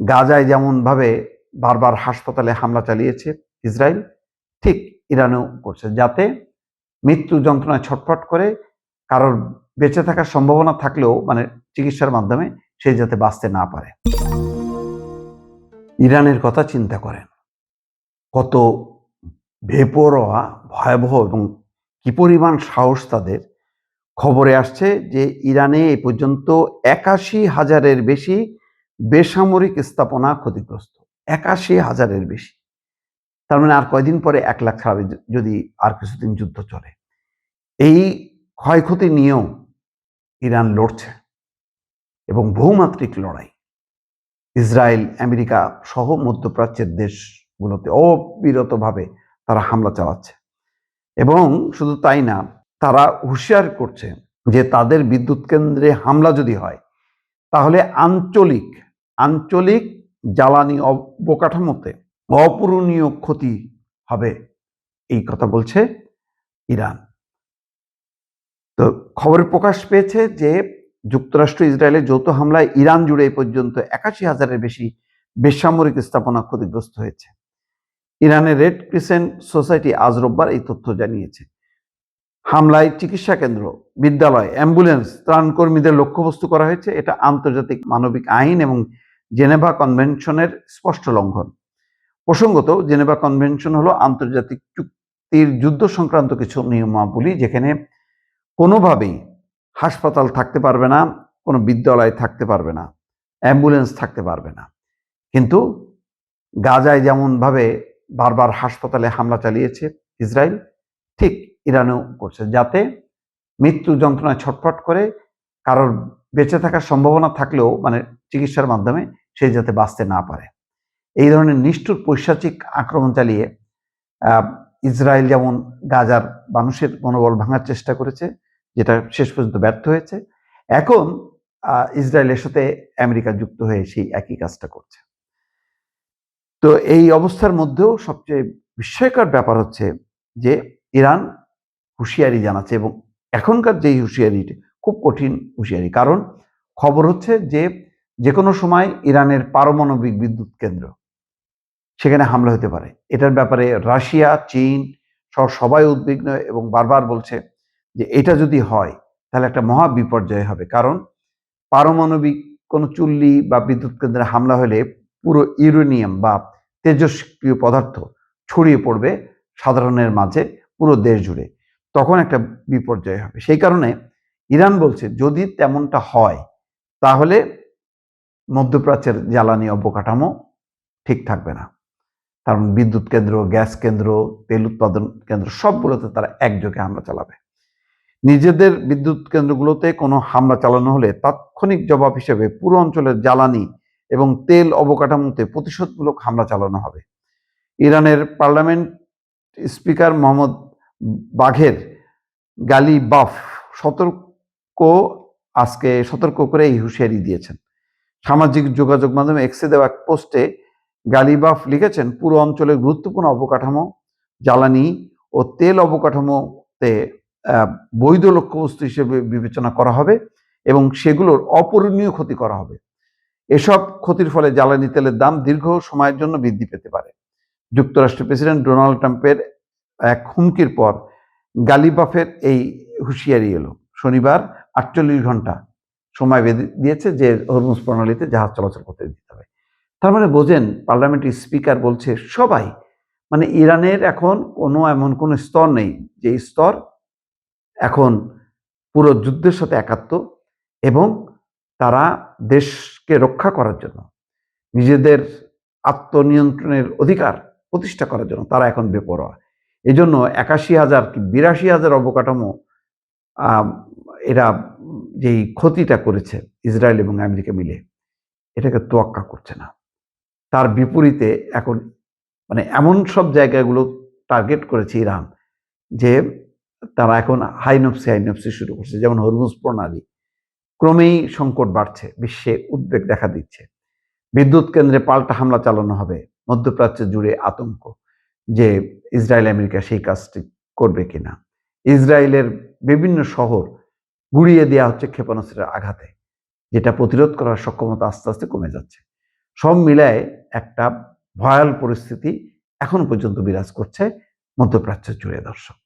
গাজায় যেমনভাবে বারবার হাসপাতালে হামলা চালিয়েছে ইসরায়েল, ঠিক ইরানেও করছে, যাতে মৃত্যু যন্ত্রণায় ছটফট করে কারোর বেঁচে থাকার সম্ভাবনা থাকলেও মানে চিকিৎসার মাধ্যমে সে যাতে বাঁচতে না পারে। ইরানের কথা চিন্তা করেন, কত বেপরোয়া, ভয়াবহ এবং কি পরিমাণ সাহস তাদের। খবরে আসছে যে ইরানে এ পর্যন্ত ৮১,০০০-এর বেশি বেসামরিক স্থাপনা ক্ষতিগ্রস্ত। ৮১,০০০-এর বেশি। তার মানে আর কয়দিন পরে ১,০০,০০০ ছাড়াবে যদি আর কিছুদিন যুদ্ধ চলে। এই ক্ষয়ক্ষতি নিয়েও ইরান লড়ছে এবং বহুমাত্রিক লড়াই। ইসরায়েল, আমেরিকা সহ মধ্যপ্রাচ্যের দেশগুলোতে অবিরতভাবে তারা হামলা চালাচ্ছে এবং শুধু তাই না, তারা হুঁশিয়ার করছে যে তাদের বিদ্যুৎ কেন্দ্রে হামলা যদি হয় তাহলে আঞ্চলিক জ্বালানি অবকাঠামোতে অপূরণীয় ক্ষতি হবে, এই কথা বলছে ইরান। তো খবরে প্রকাশ পেয়েছে যে যুক্তরাষ্ট্র ইসরায়েলের যৌথ হামলায় ইরান জুড়ে এই পর্যন্ত ৮১,০০০-এর বেশি বেসামরিক স্থাপনা ক্ষতিগ্রস্ত হয়েছে। ইরানের রেড ক্রিসেন্ট সোসাইটি আজ রোববার এই তথ্য জানিয়েছে। হামলায় চিকিৎসা কেন্দ্র, বিদ্যালয়, অ্যাম্বুলেন্স, ত্রাণকর্মীদের লক্ষ্যবস্তু করা হয়েছে। এটা আন্তর্জাতিক মানবিক আইন এবং জেনেভা কনভেনশনের স্পষ্ট লঙ্ঘন। প্রসঙ্গত, জেনেভা কনভেনশন হলো আন্তর্জাতিক চুক্তির যুদ্ধ সংক্রান্ত কিছু নিয়মাবলী, যেখানে কোনোভাবেই হাসপাতাল থাকতে পারবে না, কোনো বিদ্যালয় থাকতে পারবে না, অ্যাম্বুলেন্স থাকতে পারবে না। কিন্তু গাজায় যেমনভাবে বারবার হাসপাতালে হামলা চালিয়েছে ইসরায়েল, ঠিক ইরানেও করছে, যাতে মৃত্যু যন্ত্রণায় ছটফট করে কারোর বেঁচে থাকার সম্ভাবনা থাকলেও মানে চিকিৎসার মাধ্যমে সে যাতে বাঁচতে না পারে। এই ধরনের নিষ্ঠুর পৈশাচিক আক্রমণ চালিয়ে ইসরায়েল যেমন গাজার মানুষের মনোবল ভাঙার চেষ্টা করেছে, যেটা শেষ পর্যন্ত ব্যর্থ হয়েছে। এখন ইসরায়েলের সাথে আমেরিকা যুক্ত হয়ে সেই একই কাজটা করছে। তো এই অবস্থার মধ্যেও সবচেয়ে বিস্ময়কর ব্যাপার হচ্ছে যে ইরান হুঁশিয়ারি জানাচ্ছে, এবং এখনকার যেই হুঁশিয়ারিটা খুব কঠিন হুঁশিয়ারি। কারণ খবর হচ্ছে যে কোনো সময় ইরানের পারমাণবিক বিদ্যুৎ কেন্দ্র, সেখানে হামলা হতে পারে। এটার ব্যাপারে রাশিয়া, চীন সহ সবাই উদ্বিগ্ন এবং বারবার বলছে যে এটা যদি হয় তাহলে একটা মহা বিপর্যয় হবে। কারণ পারমাণবিক কোনো চুল্লি বা বিদ্যুৎ কেন্দ্রে হামলা হলে পুরো ইউরেনিয়াম বা তেজস্ক্রিয় পদার্থ ছড়িয়ে পড়বে সাধারণের মাঝে পুরো দেশ জুড়ে। তখন একটা বিপর্যয় হবে। সেই কারণে ইরান বলছে যদি তেমনটা হয় তাহলে মধ্যপ্রাচ্যের জ্বালানি অবকাঠামো ঠিক থাকবে না। কারণ বিদ্যুৎ কেন্দ্র, গ্যাস কেন্দ্র, তেল উৎপাদন কেন্দ্র সবগুলোতে তারা একযোগে হামলা চালাবে। নিজেদের বিদ্যুৎ কেন্দ্রগুলোতে কোনো হামলা চালানো হলে তাৎক্ষণিক জবাব হিসেবে পুরো অঞ্চলের জ্বালানি এবং তেল অবকাঠামোতে প্রতিশোধমূলক হামলা চালানো হবে। ইরানের পার্লামেন্ট স্পিকার মোহাম্মদ বাঘের গালিবাফ সতর্ক করে এই হুঁশিয়ারি দিয়েছেন। সামাজিক যোগাযোগ মাধ্যমে এক্সে দেওয়া এক পোস্টে গালিবাফ লিখেছেন, পুরো অঞ্চলের গুরুত্বপূর্ণ অবকাঠামো, জ্বালানি ও তেল অবকাঠামোতে বৈধ লক্ষ্যবস্তু হিসেবে বিবেচনা করা হবে এবং সেগুলোর অপূরণীয় ক্ষতি করা হবে। এসব ক্ষতির ফলে জ্বালানি তেলের দাম দীর্ঘ সময়ের জন্য বৃদ্ধি পেতে পারে। যুক্তরাষ্ট্রের প্রেসিডেন্ট ডোনাল্ড ট্রাম্পের এক হুমকির পর গালিবাফের এই হুঁশিয়ারি এলো। শনিবার ৪৮ ঘন্টা সময় বেঁধে দিয়েছে যে হরমুজ প্রণালীতে জাহাজ চলাচল করতে দিতে হবে। তার মানে বোঝেন, পার্লামেন্টের স্পিকার বলছে সবাই, মানে ইরানের এখন এমন কোনো স্তর নেই যে স্তর এখন পুরো যুদ্ধের সাথে একাত্ম, এবং তারা দেশকে রক্ষা করার জন্য, নিজেদের আত্মনিয়ন্ত্রণের অধিকার প্রতিষ্ঠা করার জন্য তারা এখন বেপরোয়া। এই জন্য ৮১,০০০ কি ৮২,০০০ অবকাঠামো এরা যেই ক্ষতিটা করেছে ইসরায়েল এবং আমেরিকা মিলে, এটাকে তোয়াক্কা করছে না। তার বিপরীতে এখন মানে এমন সব জায়গাগুলো টার্গেট করেছে ইরান যে তারা এখন হাইনফসি শুরু করছে। যেমন হরমুজ প্রণালী, ক্রমেই সংকট বাড়ছে, বিশ্বে উদ্বেগ দেখা দিচ্ছে। বিদ্যুৎ কেন্দ্রে পাল্টা হামলা চালানো হবে, মধ্যপ্রাচ্য জুড়ে আতঙ্ক যে ইসরায়েল আমেরিকা সেই কাজটি করবে কিনা। ইসরায়েলের বিভিন্ন শহর গুড়িয়ে দেওয়া হচ্ছে ক্ষেপণাস্ত্রের আঘাতে, যেটা প্রতিরোধ করার সক্ষমতা আস্তে আস্তে কমে যাচ্ছে। সব মিলায় একটা ভয়াল পরিস্থিতি এখন পর্যন্ত বিরাজ করছে মধ্যপ্রাচ্য জুড়ে, দর্শক।